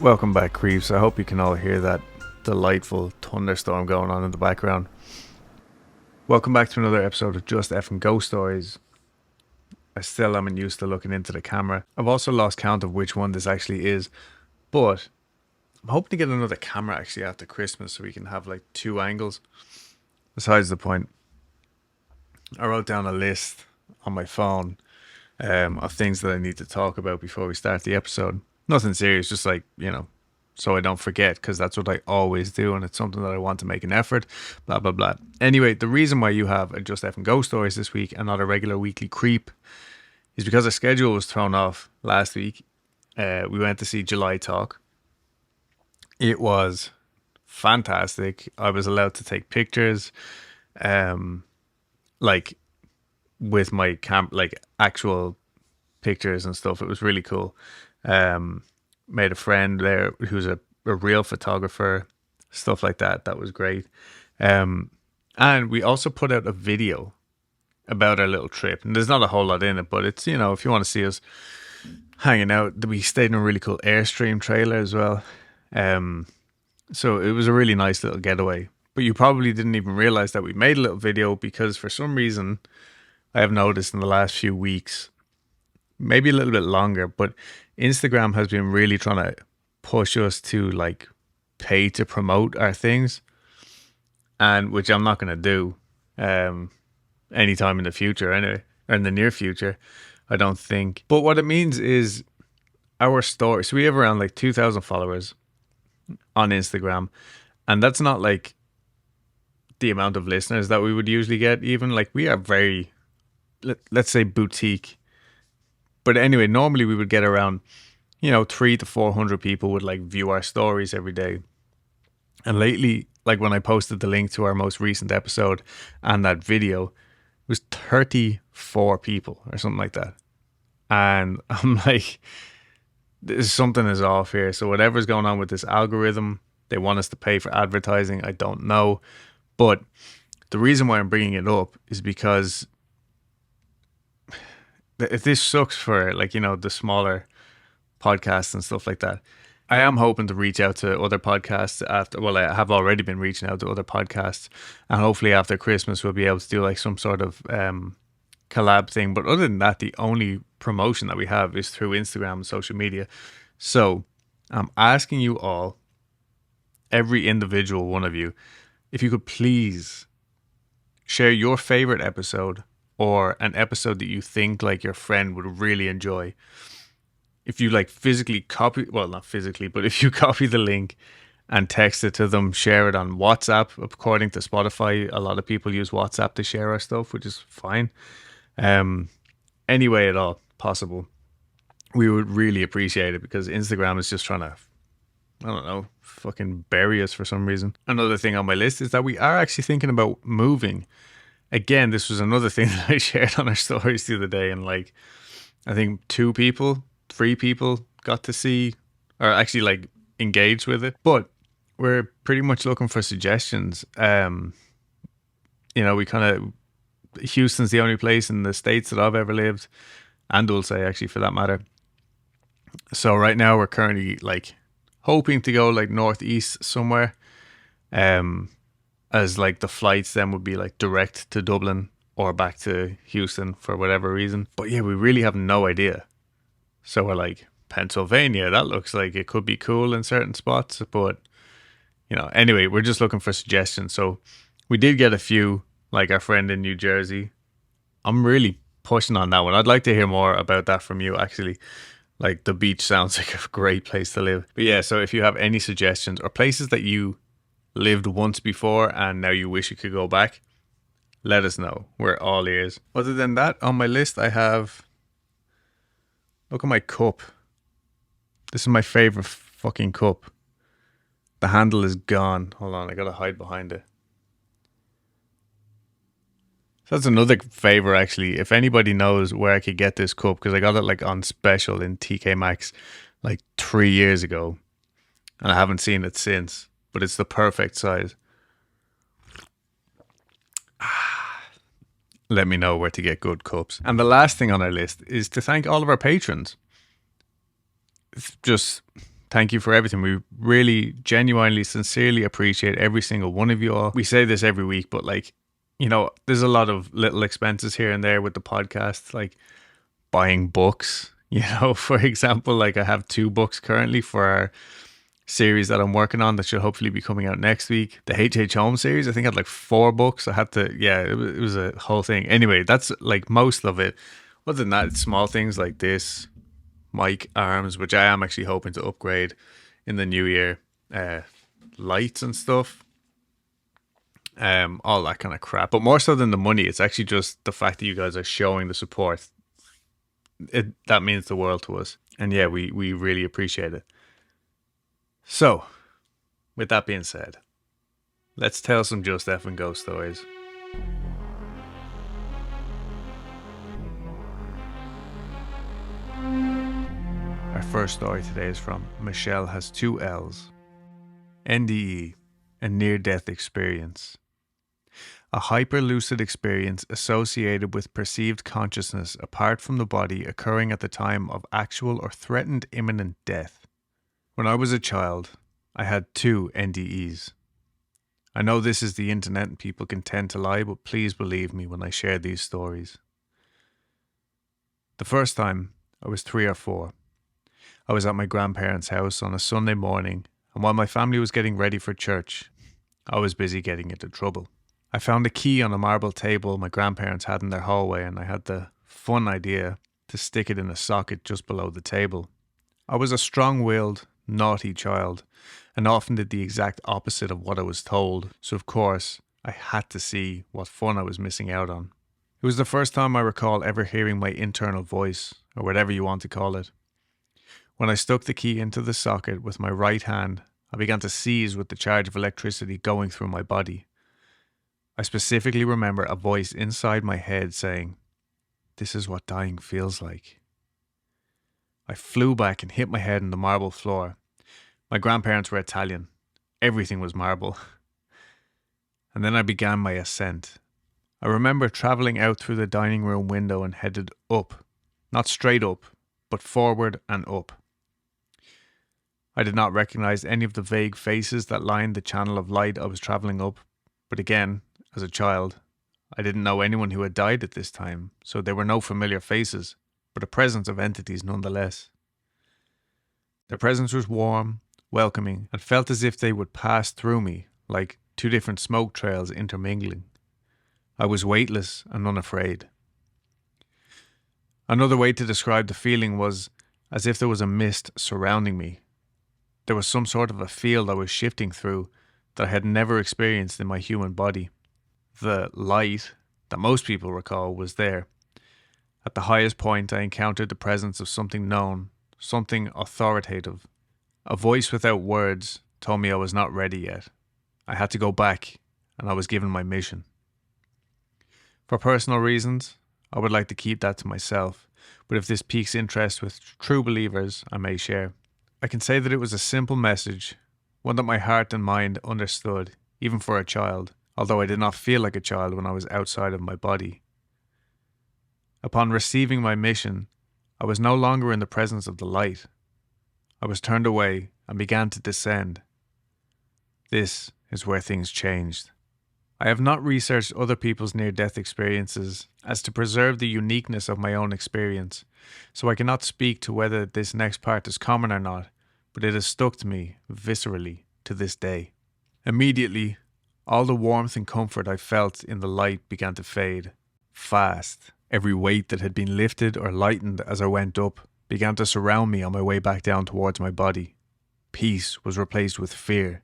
Welcome back, creeps. I hope you can all hear that delightful thunderstorm going on in the background. Welcome back to another episode of Just Effing Ghost Stories. I still am used to looking into the camera. I've also lost count of which one this actually is, but I'm hoping to get another camera actually after Christmas so we can have like two angles. Besides the point, I wrote down a list on my phone of things that I need to talk about before we start the episode. Nothing serious, just like, so I don't forget, because that's what I always do, and it's something that I want to make an effort, blah, blah, blah. Anyway, the reason why you have a Just Effing Ghost Stories this week and not a regular weekly creep is because our schedule was thrown off last week. We went to see July Talk. It was fantastic. I was allowed to take pictures, like with my like actual pictures and stuff. It was really cool. Made a friend there who's a real photographer, stuff like that. That was great. And we also put out a video about our little trip. And there's not a whole lot in it, but it's, if you want to see us hanging out, we stayed in a really cool Airstream trailer as well. So it was a really nice little getaway. But you probably didn't even realize that we made a little video because for some reason I have noticed in the last few weeks, maybe a little bit longer, but Instagram has been really trying to push us to like pay to promote our things, and which I'm not going to do anytime in the future anyway, or in the near future, I don't think. But what it means is our story. So we have around like 2,000 followers on Instagram, and that's not like the amount of listeners that we would usually get. Even like we are very, let's say, boutique. But anyway, normally we would get around, 300 to 400 people would like view our stories every day. And lately, like when I posted the link to our most recent episode and that video, it was 34 people or something like that. And I'm like, something is off here. So whatever's going on with this algorithm, they want us to pay for advertising. I don't know. But the reason why I'm bringing it up is because if this sucks for like, the smaller podcasts and stuff like that, I am hoping to reach out to other podcasts after, well, I have already been reaching out to other podcasts, and hopefully after Christmas we'll be able to do like some sort of collab thing. But other than that, the only promotion that we have is through Instagram and social media. So I'm asking you all, every individual one of you, if you could please share your favorite episode or an episode that you think like your friend would really enjoy. If you like physically copy, well, not physically, but if you copy the link and text it to them, share it on WhatsApp. According to Spotify, a lot of people use WhatsApp to share our stuff, which is fine. Any way at all possible, we would really appreciate it, because Instagram is just trying to, I don't know, fucking bury us for some reason. Another thing on my list is that we are actually thinking about moving. Again, this was another thing that I shared on our stories the other day, and like, I think 3 people got to see, or actually like engaged with it. But we're pretty much looking for suggestions. We kind of, Houston's the only place in the States that I've ever lived, and Dulce actually for that matter. So right now we're currently like hoping to go like northeast somewhere. As like the flights then would be like direct to Dublin or back to Houston for whatever reason. But yeah, we really have no idea. So we're like, Pennsylvania, that looks like it could be cool in certain spots. But, anyway, we're just looking for suggestions. So we did get a few, like our friend in New Jersey. I'm really pushing on that one. I'd like to hear more about that from you, actually. Like, the beach sounds like a great place to live. But yeah, so if you have any suggestions or places that you lived once before and now you wish you could go back, let us know. We're all ears. Other than that, on my list I have, look at my cup. This is my favorite fucking cup. The handle is gone. Hold on, I gotta hide behind it. So that's another favor actually. If anybody knows where I could get this cup, because I got it like on special in TK Maxx like 3 years ago, and I haven't seen it since. But it's the perfect size. Let me know where to get good cups. And the last thing on our list is to thank all of our patrons. Just Thank you for everything. We really, genuinely, sincerely appreciate every single one of you all. We say this every week, but like, there's a lot of little expenses here and there with the podcast, like buying books. For example, like I have 2 books currently for our series that I'm working on that should hopefully be coming out next week. The H Home series, I think I had like 4 books. I had to, it was a whole thing. Anyway, that's like most of it. Other than that, it's small things like this mic arms, which I am actually hoping to upgrade in the new year. Lights and stuff. All that kind of crap. But more so than the money, it's actually just the fact that you guys are showing the support. That means the world to us. And yeah, we really appreciate it. So, with that being said, let's tell some Just Effing ghost stories. Our first story today is from Michelle has 2 L's. NDE, a near-death experience. A hyper-lucid experience associated with perceived consciousness apart from the body occurring at the time of actual or threatened imminent death. When I was a child, I had 2 NDEs. I know this is the internet and people can tend to lie, but please believe me when I share these stories. The first time, I was 3 or 4. I was at my grandparents' house on a Sunday morning, and while my family was getting ready for church, I was busy getting into trouble. I found a key on a marble table my grandparents had in their hallway, and I had the fun idea to stick it in a socket just below the table. I was a strong-willed, naughty child, and often did the exact opposite of what I was told, so of course, I had to see what fun I was missing out on. It was the first time I recall ever hearing my internal voice, or whatever you want to call it. When I stuck the key into the socket with my right hand, I began to seize with the charge of electricity going through my body. I specifically remember a voice inside my head saying, "This is what dying feels like." I flew back and hit my head on the marble floor. My grandparents were Italian. Everything was marble. And then I began my ascent. I remember travelling out through the dining room window and headed up. Not straight up, but forward and up. I did not recognize any of the vague faces that lined the channel of light I was travelling up, but again, as a child, I didn't know anyone who had died at this time, so there were no familiar faces, but a presence of entities nonetheless. Their presence was warm, welcoming, and felt as if they would pass through me, like 2 different smoke trails intermingling. I was weightless and unafraid. Another way to describe the feeling was as if there was a mist surrounding me. There was some sort of a field I was shifting through that I had never experienced in my human body. The light that most people recall was there. At the highest point, I encountered the presence of something known, something authoritative. A voice without words told me I was not ready yet. I had to go back, and I was given my mission. For personal reasons, I would like to keep that to myself, but if this piques interest with true believers, I may share. I can say that it was a simple message, one that my heart and mind understood, even for a child, although I did not feel like a child when I was outside of my body. Upon receiving my mission, I was no longer in the presence of the light. I was turned away and began to descend. This is where things changed. I have not researched other people's near-death experiences as to preserve the uniqueness of my own experience, so I cannot speak to whether this next part is common or not, but it has stuck to me viscerally to this day. Immediately, all the warmth and comfort I felt in the light began to fade, fast. Every weight that had been lifted or lightened as I went up began to surround me on my way back down towards my body. Peace was replaced with fear.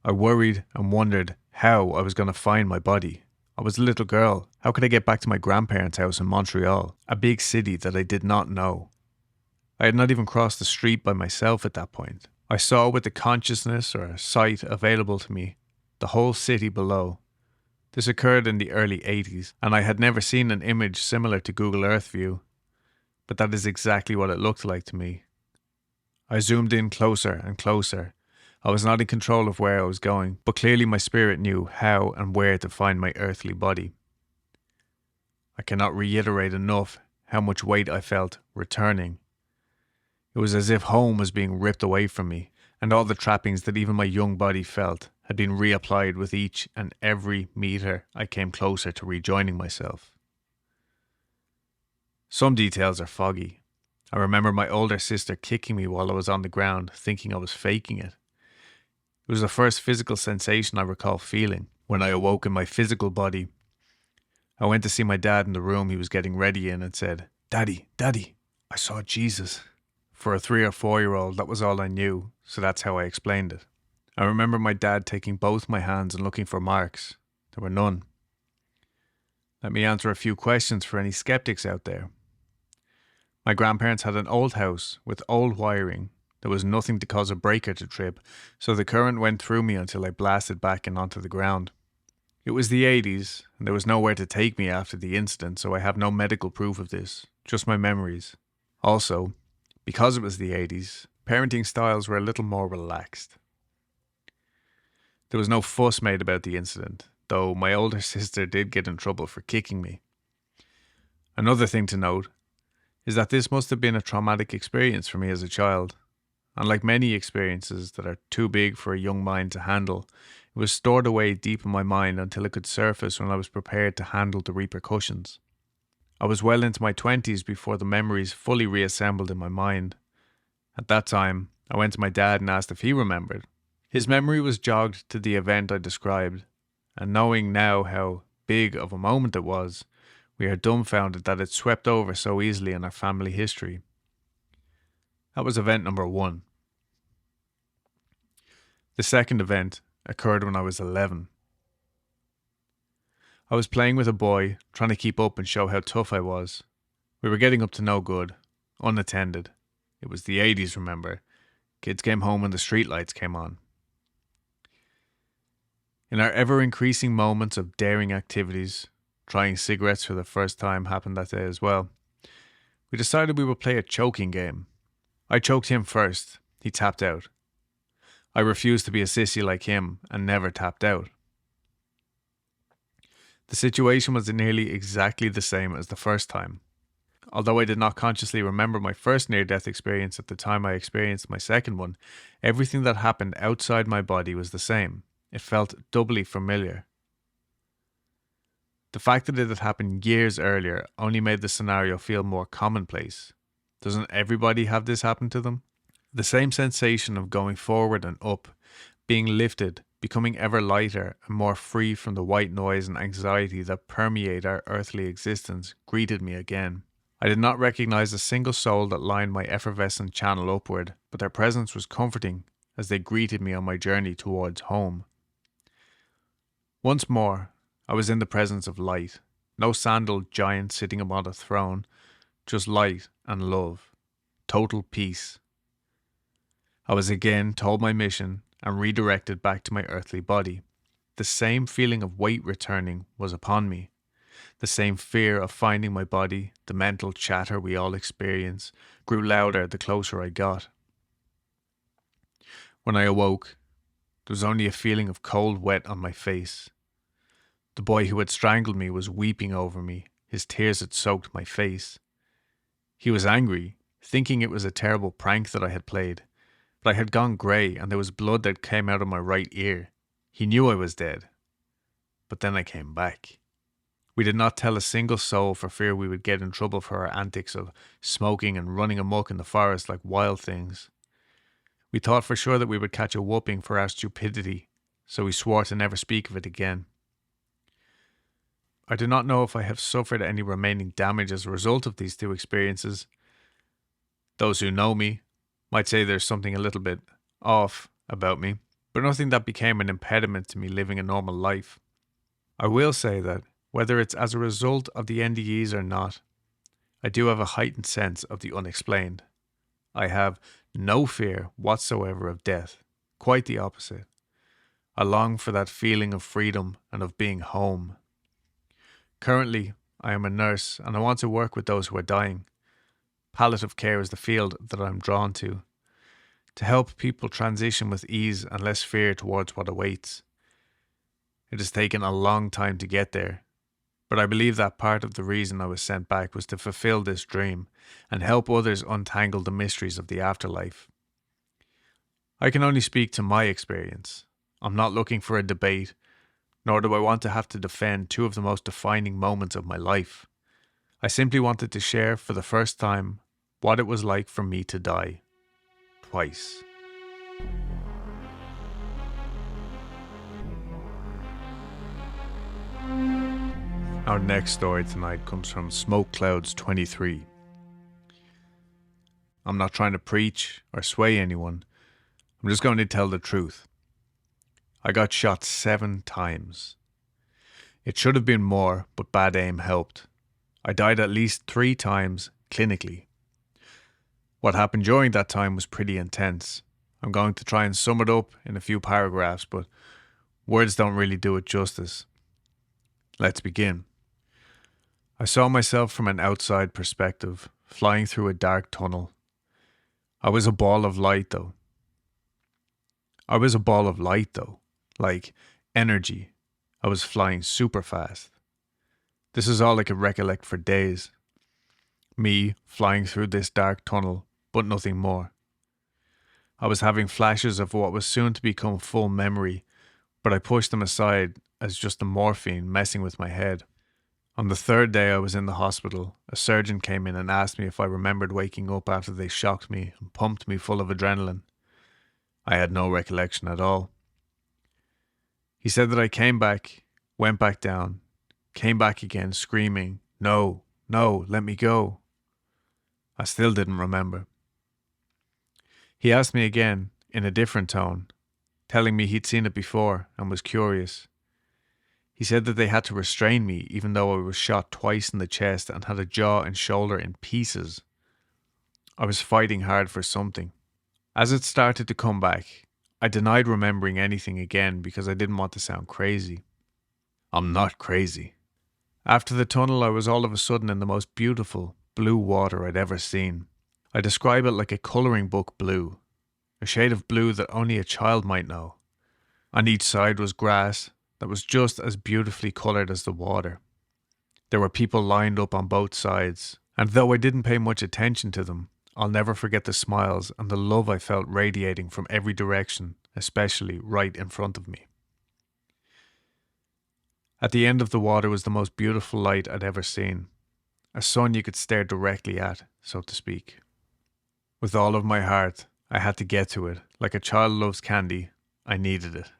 I worried and wondered how I was going to find my body. I was a little girl. How could I get back to my grandparents' house in Montreal, a big city that I did not know? I had not even crossed the street by myself at that point. I saw with the consciousness or sight available to me the whole city below. This occurred in the early 80s, and I had never seen an image similar to Google Earth view, but that is exactly what it looked like to me. I zoomed in closer and closer. I was not in control of where I was going, but clearly my spirit knew how and where to find my earthly body. I cannot reiterate enough how much weight I felt returning. It was as if home was being ripped away from me, and all the trappings that even my young body felt had been reapplied with each and every meter I came closer to rejoining myself. Some details are foggy. I remember my older sister kicking me while I was on the ground, thinking I was faking it. It was the first physical sensation I recall feeling. When I awoke in my physical body, I went to see my dad in the room he was getting ready in and said, "Daddy, Daddy, I saw Jesus." For a 3 or 4-year-old, that was all I knew, so that's how I explained it. I remember my dad taking both my hands and looking for marks. There were none. Let me answer a few questions for any skeptics out there. My grandparents had an old house with old wiring. There was nothing to cause a breaker to trip, so the current went through me until I blasted back and onto the ground. It was the 80s, and there was nowhere to take me after the incident, so I have no medical proof of this, just my memories. Also, because it was the 80s, parenting styles were a little more relaxed. There was no fuss made about the incident, though my older sister did get in trouble for kicking me. Another thing to note is that this must have been a traumatic experience for me as a child. Unlike many experiences that are too big for a young mind to handle, it was stored away deep in my mind until it could surface when I was prepared to handle the repercussions. I was well into my 20s before the memories fully reassembled in my mind. At that time, I went to my dad and asked if he remembered. His memory was jogged to the event I described, and knowing now how big of a moment it was, we are dumbfounded that it swept over so easily in our family history. That was event number 1. The second event occurred when I was 11. I was playing with a boy, trying to keep up and show how tough I was. We were getting up to no good, unattended. It was the 80s, remember. Kids came home when the streetlights came on. In our ever-increasing moments of daring activities, trying cigarettes for the first time happened that day as well. We decided we would play a choking game. I choked him first. He tapped out. I refused to be a sissy like him and never tapped out. The situation was nearly exactly the same as the first time. Although I did not consciously remember my first near-death experience at the time I experienced my second one, everything that happened outside my body was the same. It felt doubly familiar. The fact that it had happened years earlier only made the scenario feel more commonplace. Doesn't everybody have this happen to them? The same sensation of going forward and up, being lifted, becoming ever lighter and more free from the white noise and anxiety that permeate our earthly existence, greeted me again. I did not recognize a single soul that lined my effervescent channel upward, but their presence was comforting as they greeted me on my journey towards home. Once more, I was in the presence of light. No sandaled giant sitting upon a throne, just light and love. Total peace. I was again told my mission and redirected back to my earthly body. The same feeling of weight returning was upon me. The same fear of finding my body, the mental chatter we all experience, grew louder the closer I got. When I awoke, there was only a feeling of cold wet on my face. The boy who had strangled me was weeping over me. His tears had soaked my face. He was angry, thinking it was a terrible prank that I had played. But I had gone grey and there was blood that came out of my right ear. He knew I was dead. But then I came back. We did not tell a single soul for fear we would get in trouble for our antics of smoking and running amok in the forest like wild things. We thought for sure that we would catch a whooping for our stupidity, so we swore to never speak of it again. I do not know if I have suffered any remaining damage as a result of these two experiences. Those who know me might say there's something a little bit off about me, but nothing that became an impediment to me living a normal life. I will say that, whether it's as a result of the NDEs or not, I do have a heightened sense of the unexplained. I have no fear whatsoever of death, quite the opposite. I long for that feeling of freedom and of being home. Currently, I am a nurse and I want to work with those who are dying. Palliative care is the field that I'm drawn to help people transition with ease and less fear towards what awaits. It has taken a long time to get there, But I believe that part of the reason I was sent back was to fulfill this dream and help others untangle the mysteries of the afterlife. I can only speak to my experience. I'm not looking for a debate, nor do I want to have to defend two of the most defining moments of my life. I simply wanted to share for the first time what it was like for me to die. Twice. Our next story tonight comes from Smoke Clouds 23. I'm not trying to preach or sway anyone. I'm just going to tell the truth. I got shot 7 times. It should have been more, but bad aim helped. I died at least 3 times clinically. What happened during that time was pretty intense. I'm going to try and sum it up in a few paragraphs, but words don't really do it justice. Let's begin. I saw myself from an outside perspective, flying through a dark tunnel. I was a ball of light though. Like energy. I was flying super fast. This is all I could recollect for days. Me flying through this dark tunnel, but nothing more. I was having flashes of what was soon to become full memory, but I pushed them aside as just the morphine messing with my head. On the 3rd day I was in the hospital, a surgeon came in and asked me if I remembered waking up after they shocked me and pumped me full of adrenaline. I had no recollection at all. He said that I came back, went back down, came back again screaming, "No, no, let me go." I still didn't remember. He asked me again, in a different tone, telling me he'd seen it before and was curious. He said that they had to restrain me even though I was shot twice in the chest and had a jaw and shoulder in pieces. I was fighting hard for something. As it started to come back, I denied remembering anything again because I didn't want to sound crazy. I'm not crazy. After the tunnel, I was all of a sudden in the most beautiful blue water I'd ever seen. I describe it like a colouring book blue, a shade of blue that only a child might know. On each side was grass that was just as beautifully coloured as the water. There were people lined up on both sides, and though I didn't pay much attention to them, I'll never forget the smiles and the love I felt radiating from every direction, especially right in front of me. At the end of the water was the most beautiful light I'd ever seen, a sun you could stare directly at, so to speak. With all of my heart, I had to get to it. Like a child loves candy, I needed it.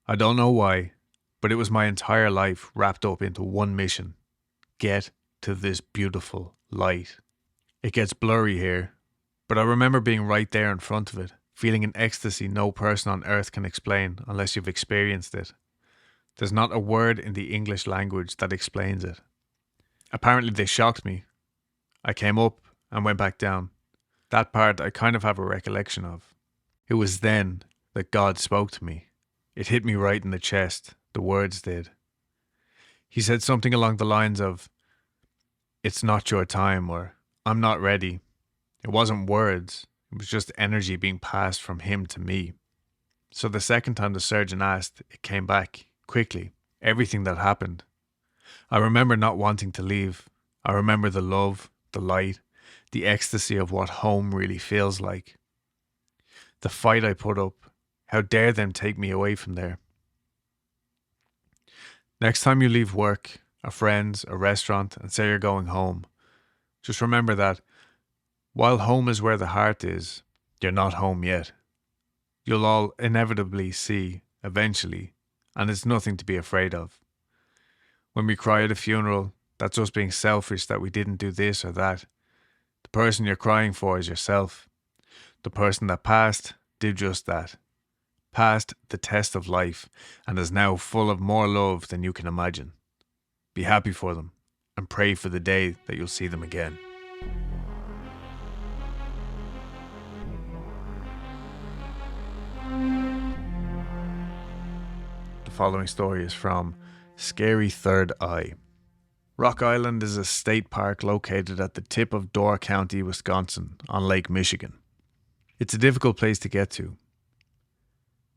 I don't know why, but it was my entire life wrapped up into one mission. Get to this beautiful light. It gets blurry here, but I remember being right there in front of it, feeling an ecstasy no person on earth can explain unless you've experienced it. There's not a word in the English language that explains it. Apparently they shocked me. I came up and went back down. That part I kind of have a recollection of. It was then that God spoke to me. It hit me right in the chest, the words did. He said something along the lines of, "It's not your time," or "I'm not ready." It wasn't words, it was just energy being passed from him to me. So the second time the surgeon asked, it came back, quickly, everything that happened. I remember not wanting to leave. I remember the love, the light, the ecstasy of what home really feels like. The fight I put up, how dare them take me away from there. Next time you leave work, a friend's, a restaurant, and say you're going home, just remember that while home is where the heart is, you're not home yet. You'll all inevitably see, eventually, and it's nothing to be afraid of. When we cry at a funeral, that's us being selfish that we didn't do this or that. The person you're crying for is yourself. The person that passed did just that. Passed the test of life and is now full of more love than you can imagine. Be happy for them and pray for the day that you'll see them again. The following story is from Scary Third Eye. Rock Island is a state park located at the tip of Door County, Wisconsin, on Lake Michigan. It's a difficult place to get to.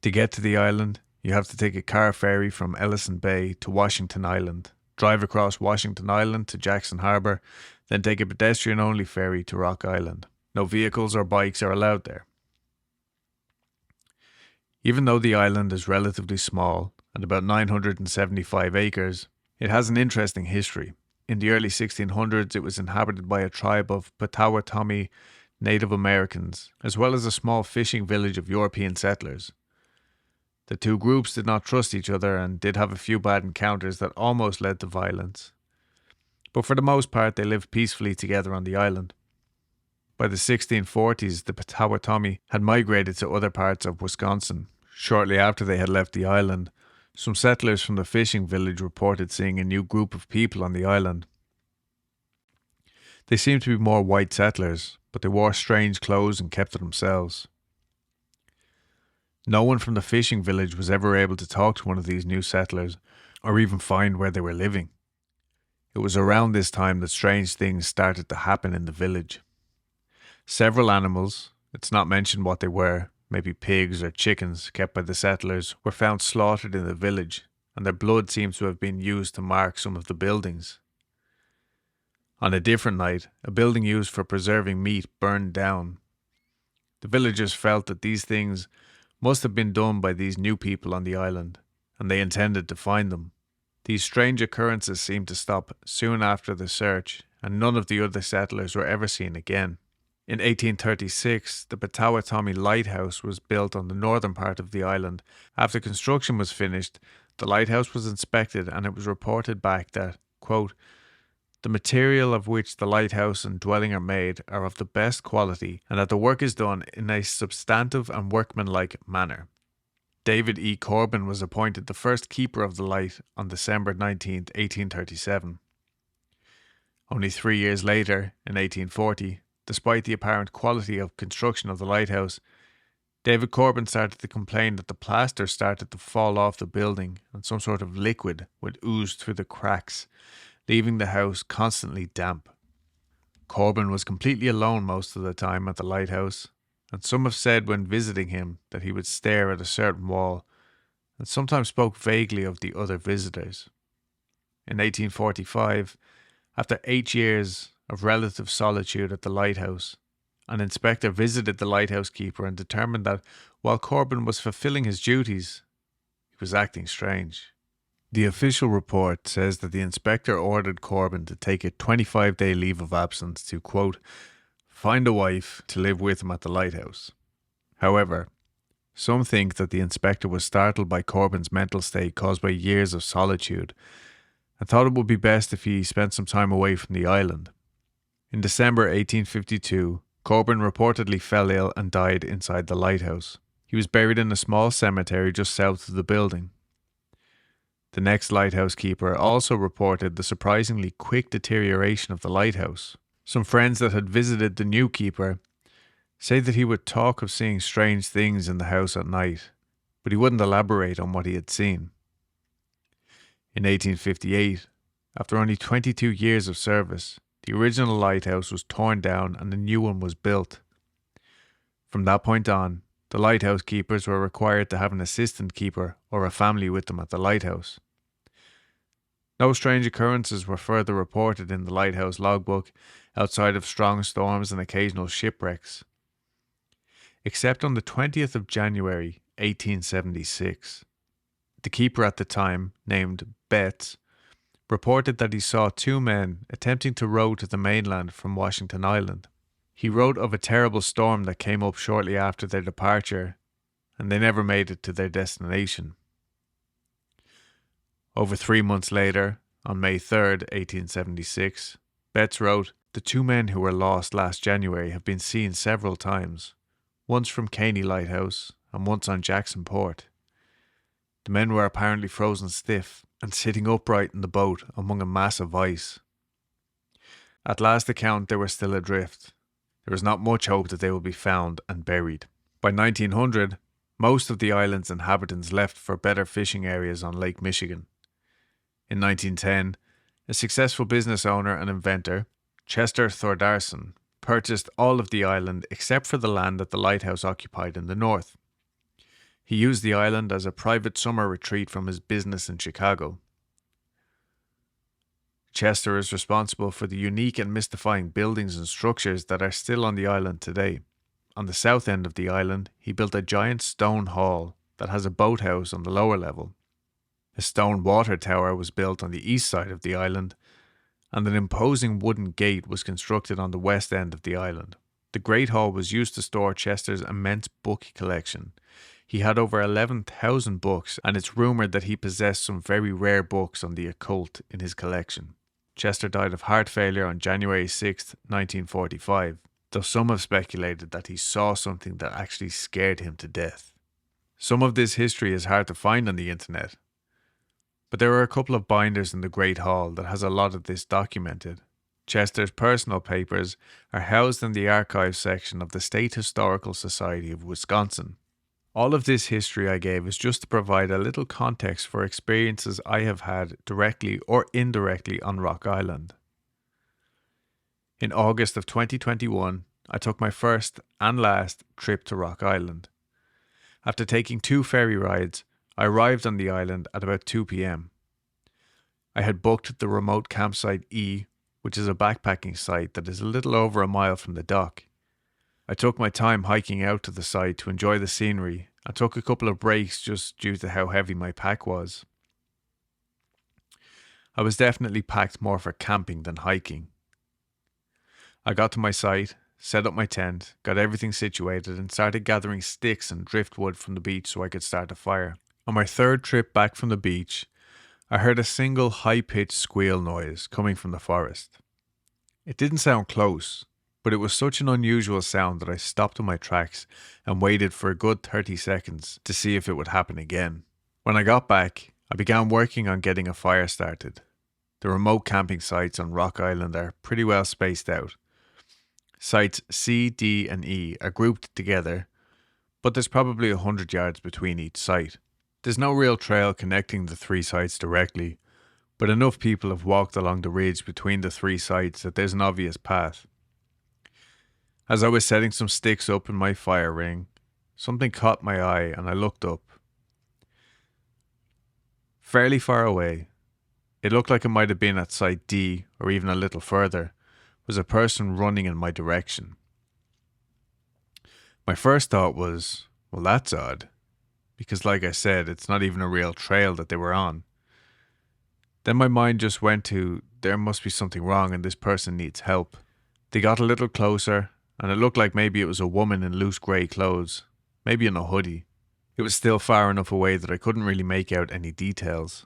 To get to the island, You have to take a car ferry from Ellison Bay to Washington Island, drive across Washington Island to Jackson Harbour, then take a pedestrian-only ferry to Rock Island. No vehicles or bikes are allowed there. Even though the island is relatively small, at about 975 acres, it has an interesting history. In the early 1600s, it was inhabited by a tribe of Potawatomi Native Americans, as well as a small fishing village of European settlers. The two groups did not trust each other and did have a few bad encounters that almost led to violence. But for the most part, they lived peacefully together on the island. By the 1640s, the Potawatomi had migrated to other parts of Wisconsin. Shortly after they had left the island, some settlers from the fishing village reported seeing a new group of people on the island. They seemed to be more white settlers, but they wore strange clothes and kept to themselves. No one from the fishing village was ever able to talk to one of these new settlers, or even find where they were living. It was around this time that strange things started to happen in the village. Several animals, it's not mentioned what they were, maybe pigs or chickens kept by the settlers, were found slaughtered in the village, and their blood seems to have been used to mark some of the buildings. On a different night, a building used for preserving meat burned down. The villagers felt that these things must have been done by these new people on the island, and they intended to find them. These strange occurrences seemed to stop soon after the search, and none of the other settlers were ever seen again. In 1836, the Potawatomi Lighthouse was built on the northern part of the island. After construction was finished, the lighthouse was inspected and it was reported back that, quote, "The material of which the lighthouse and dwelling are made are of the best quality, and that the work is done in a substantive and workmanlike manner." David E. Corbin was appointed the first keeper of the light on December 19, 1837. Only 3 years later, in 1840, despite the apparent quality of construction of the lighthouse, David Corbin started to complain that the plaster started to fall off the building and some sort of liquid would ooze through the cracks, leaving the house constantly damp. Corbin was completely alone most of the time at the lighthouse, and some have said when visiting him that he would stare at a certain wall and sometimes spoke vaguely of the other visitors. In 1845, after 8 years of relative solitude at the lighthouse, an inspector visited the lighthouse keeper and determined that while Corbin was fulfilling his duties, he was acting strange. The official report says that the inspector ordered Corbin to take a 25-day leave of absence to, quote, "find a wife to live with him at the lighthouse." However, some think that the inspector was startled by Corbin's mental state caused by years of solitude and thought it would be best if he spent some time away from the island. In December 1852, Corbin reportedly fell ill and died inside the lighthouse. He was buried in a small cemetery just south of the building. The next lighthouse keeper also reported the surprisingly quick deterioration of the lighthouse. Some friends that had visited the new keeper say that he would talk of seeing strange things in the house at night, but he wouldn't elaborate on what he had seen. In 1858, after only 22 years of service, the original lighthouse was torn down and a new one was built. From that point on, the lighthouse keepers were required to have an assistant keeper or a family with them at the lighthouse. No strange occurrences were further reported in the lighthouse logbook outside of strong storms and occasional shipwrecks, except on the 20th of January 1876. The keeper at the time, named Betts, reported that he saw two men attempting to row to the mainland from Washington Island. He wrote of a terrible storm that came up shortly after their departure, and they never made it to their destination. Over 3 months later, on May 3rd, 1876, Betts wrote, "The two men who were lost last January have been seen several times, once from Caney Lighthouse and once on Jackson Port. The men were apparently frozen stiff and sitting upright in the boat among a mass of ice. At last account they were still adrift. There is not much hope that they will be found and buried." By 1900, most of the island's inhabitants left for better fishing areas on Lake Michigan. In 1910, a successful business owner and inventor, Chester Thordarson, purchased all of the island except for the land that the lighthouse occupied in the north. He used the island as a private summer retreat from his business in Chicago. Chester is responsible for the unique and mystifying buildings and structures that are still on the island today. On the south end of the island, he built a giant stone hall that has a boathouse on the lower level. A stone water tower was built on the east side of the island, and an imposing wooden gate was constructed on the west end of the island. The Great Hall was used to store Chester's immense book collection. He had over 11,000 books, and it's rumoured that he possessed some very rare books on the occult in his collection. Chester died of heart failure on January 6, 1945, though some have speculated that he saw something that actually scared him to death. Some of this history is hard to find on the internet, but there are a couple of binders in the Great Hall that has a lot of this documented. Chester's personal papers are housed in the archives section of the State Historical Society of Wisconsin. All of this history I gave is just to provide a little context for experiences I have had directly or indirectly on Rock Island. In August of 2021, I took my first and last trip to Rock Island. After taking 2 ferry rides, I arrived on the island at about 2 p.m. I had booked the remote campsite E, which is a backpacking site that is a little over a mile from the dock. I took my time hiking out to the site to enjoy the scenery and took a couple of breaks just due to how heavy my pack was. I was definitely packed more for camping than hiking. I got to my site, set up my tent, got everything situated and started gathering sticks and driftwood from the beach so I could start a fire. On my third trip back from the beach, I heard a single high-pitched squeal noise coming from the forest. It didn't sound close, but it was such an unusual sound that I stopped in my tracks and waited for a good 30 seconds to see if it would happen again. When I got back, I began working on getting a fire started. The remote camping sites on Rock Island are pretty well spaced out. Sites C, D, and E are grouped together, but there's probably 100 yards between each site. There's no real trail connecting the 3 sites directly, but enough people have walked along the ridge between the 3 sites that there's an obvious path. As I was setting some sticks up in my fire ring, something caught my eye and I looked up. Fairly far away, it looked like it might have been at site D or even a little further, was a person running in my direction. My first thought was, well, that's odd, because like I said, it's not even a real trail that they were on. Then my mind just went to, there must be something wrong and this person needs help. They got a little closer, and it looked like maybe it was a woman in loose grey clothes, maybe in a hoodie. It was still far enough away that I couldn't really make out any details.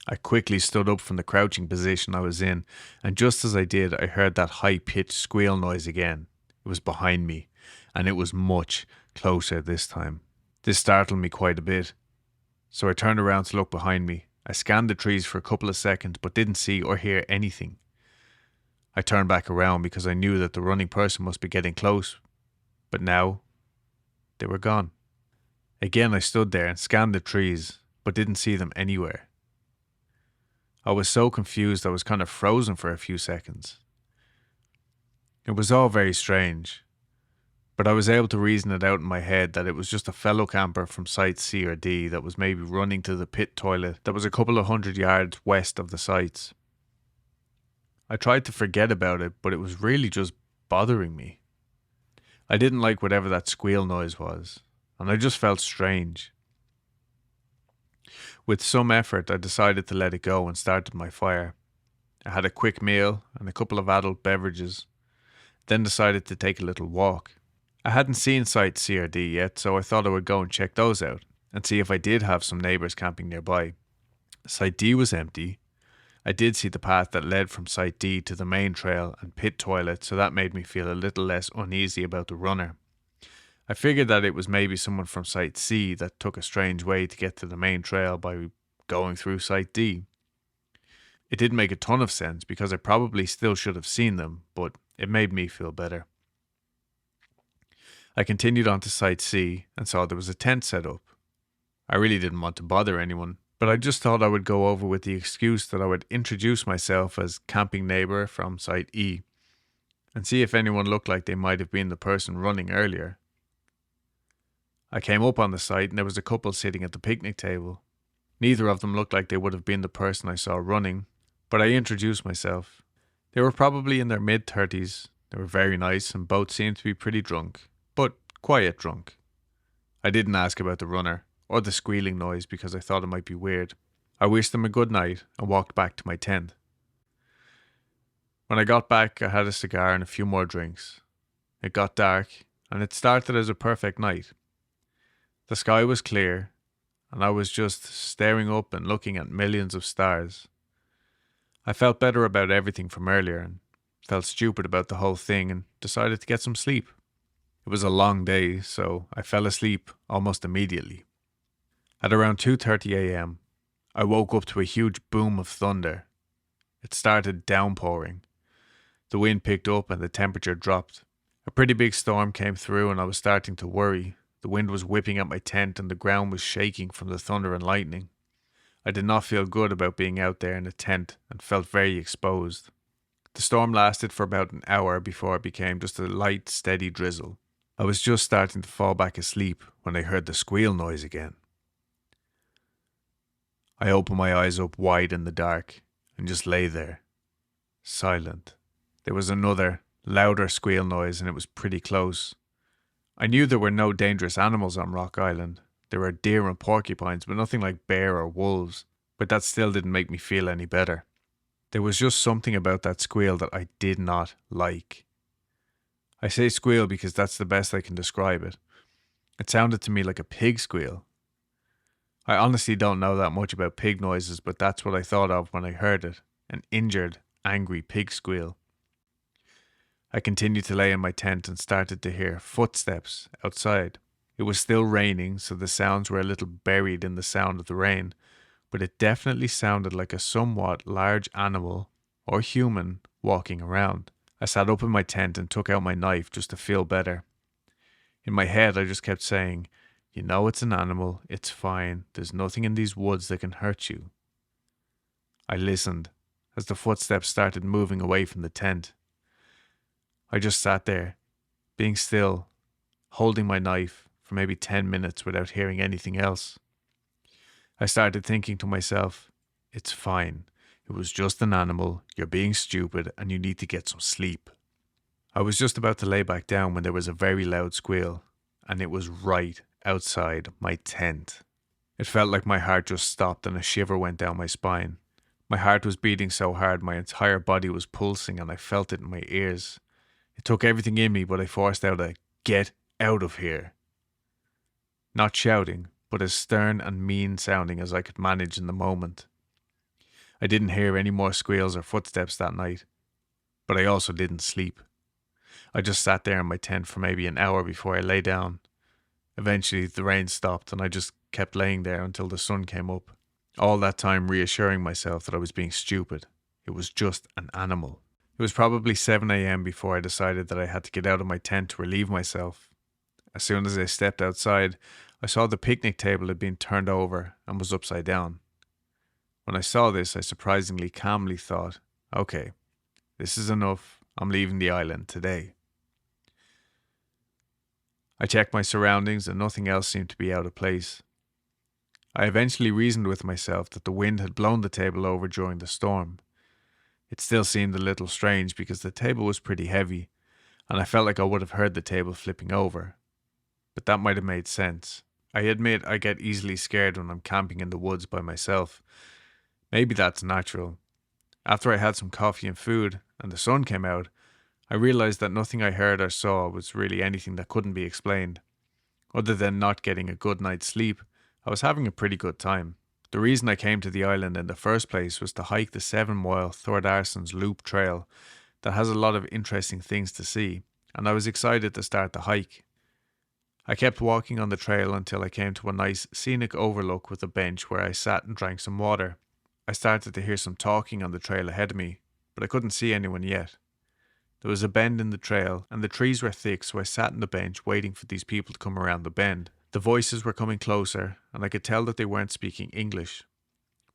I quickly stood up from the crouching position I was in, and just as I did, I heard that high-pitched squeal noise again. It was behind me, and it was much closer this time. This startled me quite a bit, so I turned around to look behind me. I scanned the trees for a couple of seconds, but didn't see or hear anything. I turned back around because I knew that the running person must be getting close, but now they were gone. Again, I stood there and scanned the trees, but didn't see them anywhere. I was so confused I was kind of frozen for a few seconds. It was all very strange, but I was able to reason it out in my head that it was just a fellow camper from site C or D that was maybe running to the pit toilet that was a couple of 100 yards west of the sites. I tried to forget about it, but it was really just bothering me. I didn't like whatever that squeal noise was, and I just felt strange. With some effort, I decided to let it go and started my fire. I had a quick meal and a couple of adult beverages, then decided to take a little walk. I hadn't seen Site C or D yet, so I thought I would go and check those out and see if I did have some neighbours camping nearby. Site D was empty. I did see the path that led from Site D to the main trail and pit toilet, so that made me feel a little less uneasy about the runner. I figured that it was maybe someone from Site C that took a strange way to get to the main trail by going through Site D. It didn't make a ton of sense because I probably still should have seen them, but it made me feel better. I continued on to Site C and saw there was a tent set up. I really didn't want to bother anyone, but I just thought I would go over with the excuse that I would introduce myself as camping neighbour from Site E and see if anyone looked like they might have been the person running earlier. I came up on the site and there was a couple sitting at the picnic table. Neither of them looked like they would have been the person I saw running, but I introduced myself. They were probably in their mid-30s. They were very nice and both seemed to be pretty drunk, but quiet drunk. I didn't ask about the runner or the squealing noise because I thought it might be weird. I wished them a good night and walked back to my tent. When I got back, I had a cigar and a few more drinks. It got dark, and it started as a perfect night. The sky was clear, and I was just staring up and looking at millions of stars. I felt better about everything from earlier and felt stupid about the whole thing and decided to get some sleep. It was a long day, so I fell asleep almost immediately. At around 2:30 a.m., I woke up to a huge boom of thunder. It started downpouring. The wind picked up and the temperature dropped. A pretty big storm came through and I was starting to worry. The wind was whipping at my tent and the ground was shaking from the thunder and lightning. I did not feel good about being out there in a tent and felt very exposed. The storm lasted for about an hour before it became just a light, steady drizzle. I was just starting to fall back asleep when I heard the squeal noise again. I opened my eyes up wide in the dark and just lay there, silent. There was another, louder squeal noise and it was pretty close. I knew there were no dangerous animals on Rock Island. There were deer and porcupines, but nothing like bear or wolves. But that still didn't make me feel any better. There was just something about that squeal that I did not like. I say squeal because that's the best I can describe it. It sounded to me like a pig squeal. I honestly don't know that much about pig noises, but that's what I thought of when I heard it. An injured, angry pig squeal. I continued to lay in my tent and started to hear footsteps outside. It was still raining, so the sounds were a little buried in the sound of the rain, but it definitely sounded like a somewhat large animal or human walking around. I sat up in my tent and took out my knife just to feel better. In my head, I just kept saying, "You know it's an animal, it's fine, there's nothing in these woods that can hurt you." I listened as the footsteps started moving away from the tent. I just sat there, being still, holding my knife for maybe 10 minutes without hearing anything else. I started thinking to myself, "It's fine. It was just an animal, you're being stupid, and you need to get some sleep." I was just about to lay back down when there was a very loud squeal, and it was right outside my tent. It felt like my heart just stopped and a shiver went down my spine. My heart was beating so hard my entire body was pulsing and I felt it in my ears. It took everything in me, but I forced out a "get out of here." Not shouting, but as stern and mean sounding as I could manage in the moment. I didn't hear any more squeals or footsteps that night, but I also didn't sleep. I just sat there in my tent for maybe an hour before I lay down. Eventually the rain stopped and I just kept laying there until the sun came up. All that time reassuring myself that I was being stupid. It was just an animal. It was probably 7 a.m. before I decided that I had to get out of my tent to relieve myself. As soon as I stepped outside, I saw the picnic table had been turned over and was upside down. When I saw this, I surprisingly calmly thought, "Okay, this is enough. I'm leaving the island today." I checked my surroundings and nothing else seemed to be out of place. I eventually reasoned with myself that the wind had blown the table over during the storm. It still seemed a little strange because the table was pretty heavy, and I felt like I would have heard the table flipping over. But that might have made sense. I admit I get easily scared when I'm camping in the woods by myself. Maybe that's natural. After I had some coffee and food, and the sun came out, I realized that nothing I heard or saw was really anything that couldn't be explained. Other than not getting a good night's sleep, I was having a pretty good time. The reason I came to the island in the first place was to hike the 7-mile Thordarson's Loop Trail that has a lot of interesting things to see, and I was excited to start the hike. I kept walking on the trail until I came to a nice scenic overlook with a bench where I sat and drank some water. I started to hear some talking on the trail ahead of me, but I couldn't see anyone yet. There was a bend in the trail, and the trees were thick, so I sat on the bench waiting for these people to come around the bend. The voices were coming closer, and I could tell that they weren't speaking English,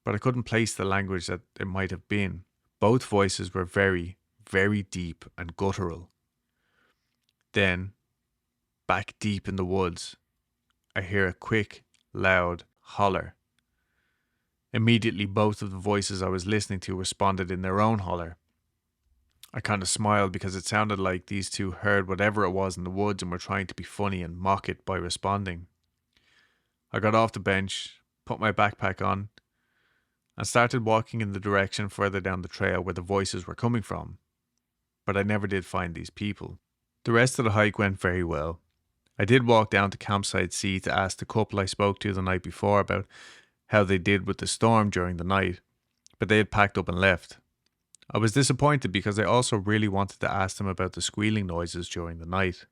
but I couldn't place the language that it might have been. Both voices were very, very deep and guttural. Then, back deep in the woods, I hear a quick, loud holler. Immediately, both of the voices I was listening to responded in their own holler. I kind of smiled because it sounded like these two heard whatever it was in the woods and were trying to be funny and mock it by responding. I got off the bench, put my backpack on, and started walking in the direction further down the trail where the voices were coming from. But I never did find these people. The rest of the hike went very well. I did walk down to campsite C to ask the couple I spoke to the night before about how they did with the storm during the night, but they had packed up and left. I was disappointed because I also really wanted to ask them about the squealing noises during the night.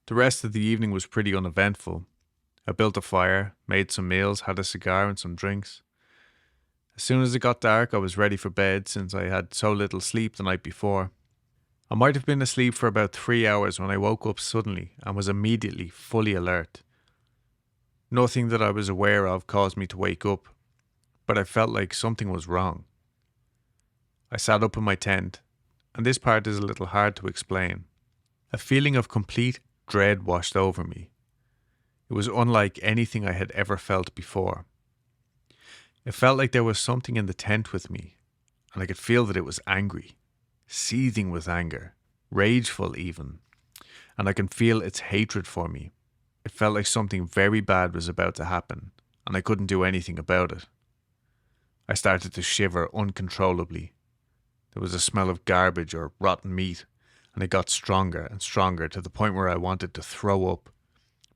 The rest of the evening was pretty uneventful. I built a fire, made some meals, had a cigar and some drinks. As soon as it got dark, I was ready for bed since I had so little sleep the night before. I might have been asleep for about 3 hours when I woke up suddenly and was immediately fully alert. Nothing that I was aware of caused me to wake up, but I felt like something was wrong. I sat up in my tent, and this part is a little hard to explain. A feeling of complete dread washed over me. It was unlike anything I had ever felt before. It felt like there was something in the tent with me, and I could feel that it was angry, seething with anger, rageful even, and I can feel its hatred for me. It felt like something very bad was about to happen, and I couldn't do anything about it. I started to shiver uncontrollably. There was a smell of garbage or rotten meat, and it got stronger and stronger to the point where I wanted to throw up,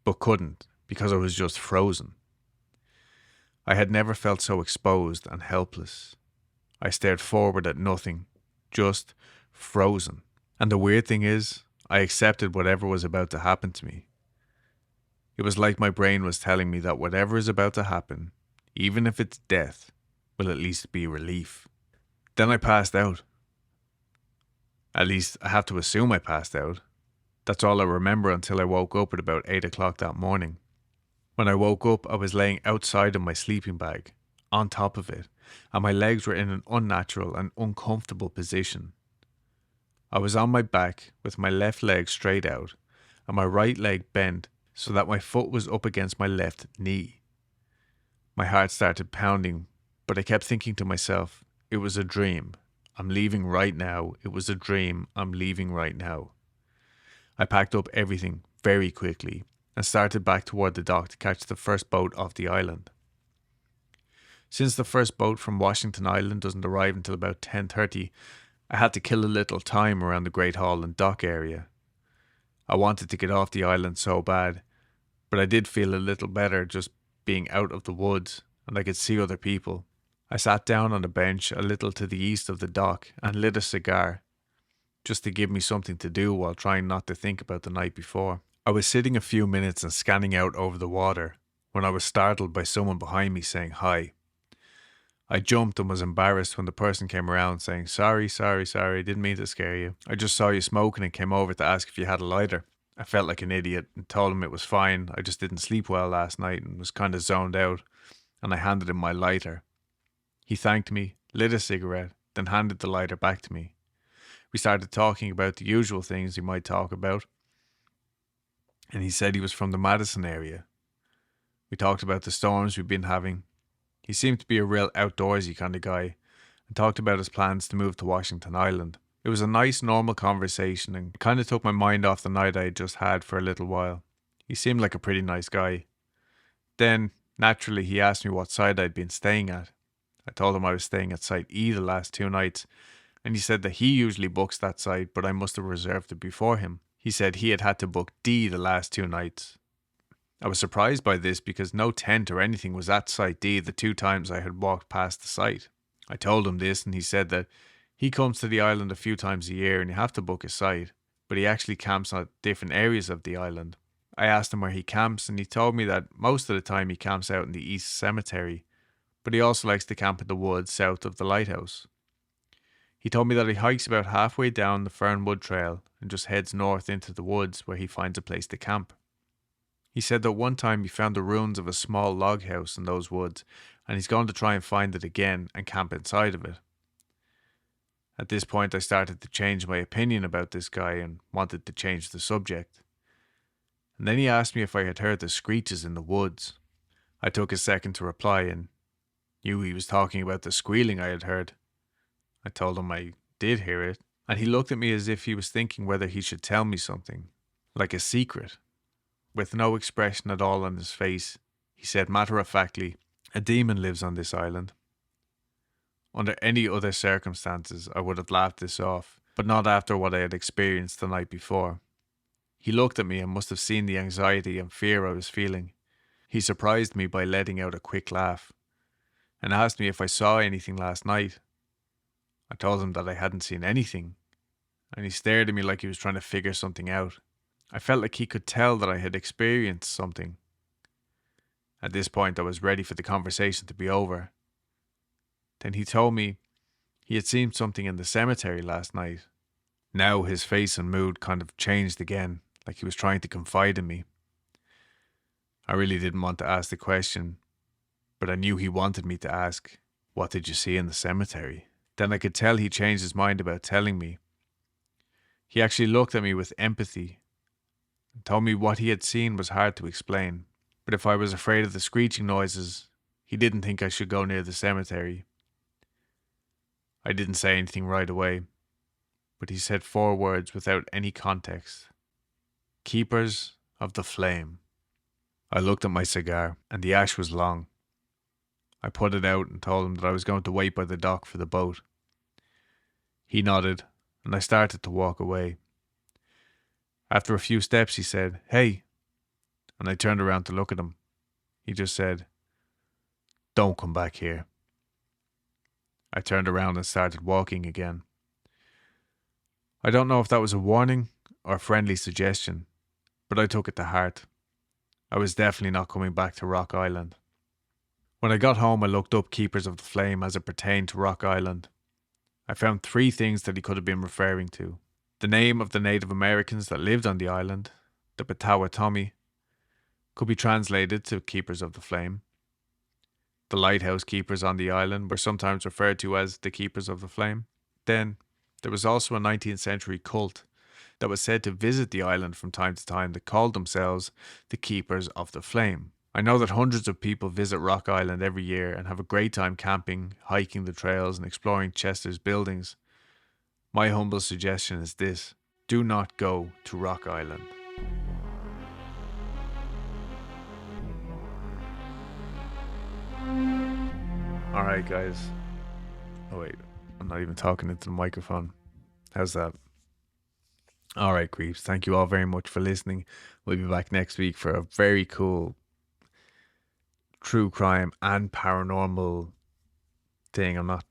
but couldn't because I was just frozen. I had never felt so exposed and helpless. I stared forward at nothing, just frozen. And the weird thing is, I accepted whatever was about to happen to me. It was like my brain was telling me that whatever is about to happen, even if it's death, will at least be relief. Then I passed out. At least, I have to assume I passed out. That's all I remember until I woke up at about 8 o'clock that morning. When I woke up, I was laying outside of my sleeping bag, on top of it, and my legs were in an unnatural and uncomfortable position. I was on my back with my left leg straight out and my right leg bent so that my foot was up against my left knee. My heart started pounding, but I kept thinking to myself, it was a dream. I'm leaving right now. It was a dream. I'm leaving right now. I packed up everything very quickly and started back toward the dock to catch the first boat off the island. Since the first boat from Washington Island doesn't arrive until about 10:30, I had to kill a little time around the Great Hall and dock area. I wanted to get off the island so bad, but I did feel a little better just being out of the woods and I could see other people. I sat down on a bench a little to the east of the dock and lit a cigar, just to give me something to do while trying not to think about the night before. I was sitting a few minutes and scanning out over the water when I was startled by someone behind me saying hi. I jumped and was embarrassed when the person came around saying, sorry, didn't mean to scare you. I just saw you smoking and came over to ask if you had a lighter. I felt like an idiot and told him it was fine. I just didn't sleep well last night and was kind of zoned out, and I handed him my lighter. He thanked me, lit a cigarette, then handed the lighter back to me. We started talking about the usual things you might talk about, and he said he was from the Madison area. We talked about the storms we'd been having. He seemed to be a real outdoorsy kind of guy and talked about his plans to move to Washington Island. It was a nice, normal conversation and kind of took my mind off the night I had just had for a little while. He seemed like a pretty nice guy. Then, naturally, he asked me what side I'd been staying at. I told him I was staying at Site E the last 2 nights, and he said that he usually books that site, but I must have reserved it before him. He said he had to book D the last 2 nights. I was surprised by this because no tent or anything was at Site D the 2 times I had walked past the site. I told him this and he said that he comes to the island a few times a year and you have to book a site, but he actually camps at different areas of the island. I asked him where he camps and he told me that most of the time he camps out in the East Cemetery, but he also likes to camp in the woods south of the lighthouse. He told me that he hikes about halfway down the Fernwood Trail and just heads north into the woods where he finds a place to camp. He said that one time he found the ruins of a small log house in those woods and he's going to try and find it again and camp inside of it. At this point I started to change my opinion about this guy and wanted to change the subject. And then he asked me if I had heard the screeches in the woods. I took a second to reply and knew he was talking about the squealing I had heard. I told him I did hear it, and he looked at me as if he was thinking whether he should tell me something, like a secret. With no expression at all on his face, he said matter-of-factly, "A demon lives on this island." Under any other circumstances, I would have laughed this off, but not after what I had experienced the night before. He looked at me and must have seen the anxiety and fear I was feeling. He surprised me by letting out a quick laugh, and asked me if I saw anything last night. I told him that I hadn't seen anything, and he stared at me like he was trying to figure something out. I felt like he could tell that I had experienced something. At this point, I was ready for the conversation to be over. Then he told me he had seen something in the cemetery last night. Now his face and mood kind of changed again, like he was trying to confide in me. I really didn't want to ask the question, but I knew he wanted me to ask, "What did you see in the cemetery?" Then I could tell he changed his mind about telling me. He actually looked at me with empathy and told me what he had seen was hard to explain, but if I was afraid of the screeching noises, he didn't think I should go near the cemetery. I didn't say anything right away, but he said 4 words without any context. "Keepers of the flame." I looked at my cigar, and the ash was long. I put it out and told him that I was going to wait by the dock for the boat. He nodded, and I started to walk away. After a few steps, he said, "Hey," and I turned around to look at him. He just said, "Don't come back here." I turned around and started walking again. I don't know if that was a warning or a friendly suggestion, but I took it to heart. I was definitely not coming back to Rock Island. When I got home, I looked up Keepers of the Flame as it pertained to Rock Island. I found 3 things that he could have been referring to. The name of the Native Americans that lived on the island, the Potawatomi, could be translated to Keepers of the Flame. The lighthouse keepers on the island were sometimes referred to as the Keepers of the Flame. Then, there was also a 19th century cult that was said to visit the island from time to time that called themselves the Keepers of the Flame. I know that hundreds of people visit Rock Island every year and have a great time camping, hiking the trails, and exploring Chester's buildings. My humble suggestion is this: do not go to Rock Island. Alright, guys. Oh, wait. I'm not even talking into the microphone. How's that? Alright, creeps. Thank you all very much for listening. We'll be back next week for a very cool true crime and paranormal thing. I'm not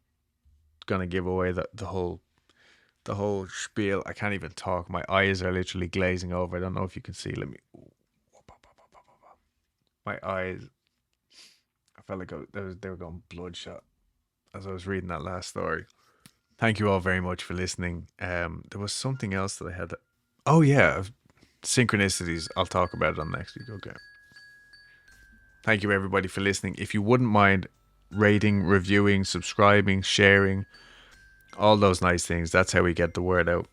gonna give away the whole spiel. I can't even talk. My eyes are literally glazing over. I don't know if you can see. Let me. My eyes. I felt like they were going bloodshot as I was reading that last story. Thank you all very much for listening. There was something else that I had. Oh yeah, synchronicities. I'll talk about it on next week. Okay. Thank you everybody for listening. If you wouldn't mind rating, reviewing, subscribing, sharing, all those nice things. That's how we get the word out.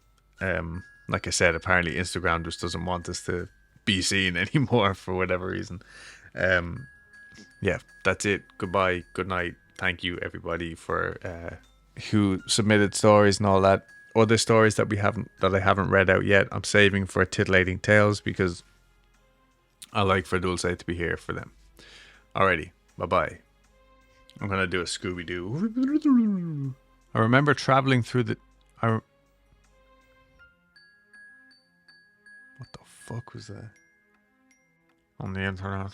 Like I said, apparently Instagram just doesn't want us to be seen anymore for whatever reason. Yeah, that's it. Goodbye. Good night. Thank you everybody for who submitted stories and all that. Other stories that I haven't read out yet, I'm saving for Titillating Tales because I like for Dulce to be here for them. Alrighty, bye bye. I'm gonna do a Scooby Doo. I remember traveling through the. What the fuck was that? On the internet.